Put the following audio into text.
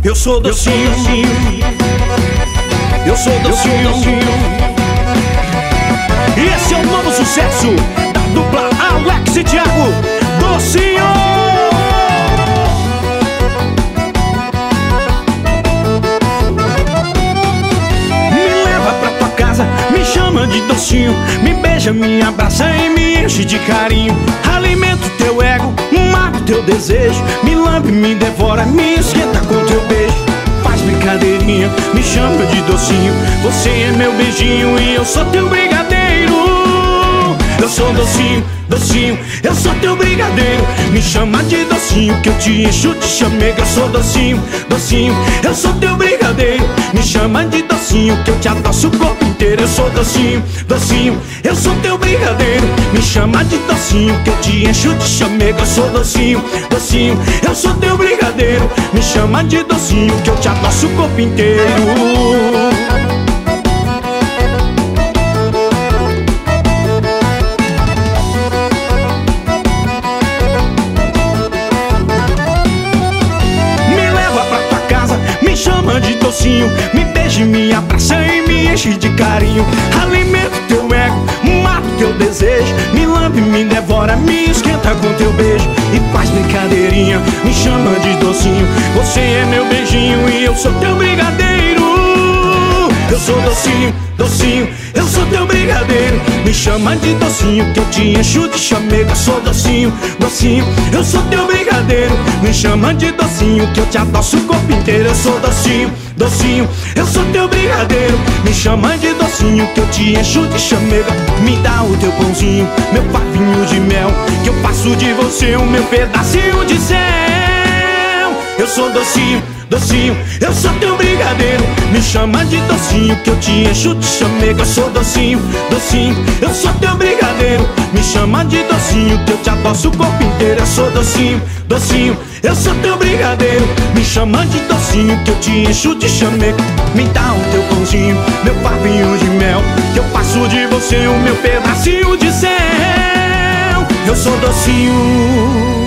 Eu sou docinho, eu sou docinho. E esse é o novo sucesso da dupla Alex e Thiago, Docinho. Me leva pra tua casa, me chama de docinho, me beija, me abraça e me enche de carinho. Alimento teu ego, mato teu desejo, me lambe, me devora, me esquenta com teu beijo. Faz brincadeirinha, me chama de docinho, você é meu beijinho e eu sou teu brigadeiro. Eu sou docinho, docinho, eu sou teu brigadeiro. Me chama de docinho que eu te encho de chamego. Eu sou docinho, docinho, eu sou teu brigadeiro. Me chama de docinho que eu te adoço o corpo inteiro. Eu sou docinho, docinho, eu sou teu brigadeiro. Me chama de docinho que eu te encho de chamego. Eu sou docinho, docinho, eu sou teu brigadeiro. Me chama de docinho que eu te adoço o corpo inteiro. De docinho, me beije, me abraça e me enche de carinho. Alimento teu ego, mato teu desejo, me lambe, me devora, me esquenta com teu beijo. E faz brincadeirinha, me chama de docinho, você é meu beijinho e eu sou teu brigadeiro. Eu sou docinho, docinho, eu sou teu brigadeiro. Me chama de docinho que eu te encho de chamego. Eu sou docinho, docinho, eu sou teu brigadeiro. Me chama de docinho que eu te adoço o corpo inteiro. Eu sou docinho, docinho, eu sou teu brigadeiro. Me chama de docinho que eu te encho de chamego. Me dá o teu pãozinho, meu pavinho de mel, que eu faço de você o meu pedacinho de céu. Eu sou docinho, docinho, eu sou teu brigadeiro. Me chama de docinho que eu te encho de chamego. Eu sou docinho, docinho, eu sou teu brigadeiro. Me chama de docinho que eu te adoço o corpo inteiro. Eu sou docinho, docinho, eu sou teu brigadeiro. Me chama de docinho que eu te encho de chamego. Me dá o teu pãozinho, meu pavinho de mel, que eu faço de você o meu pedacinho de céu. Eu sou docinho.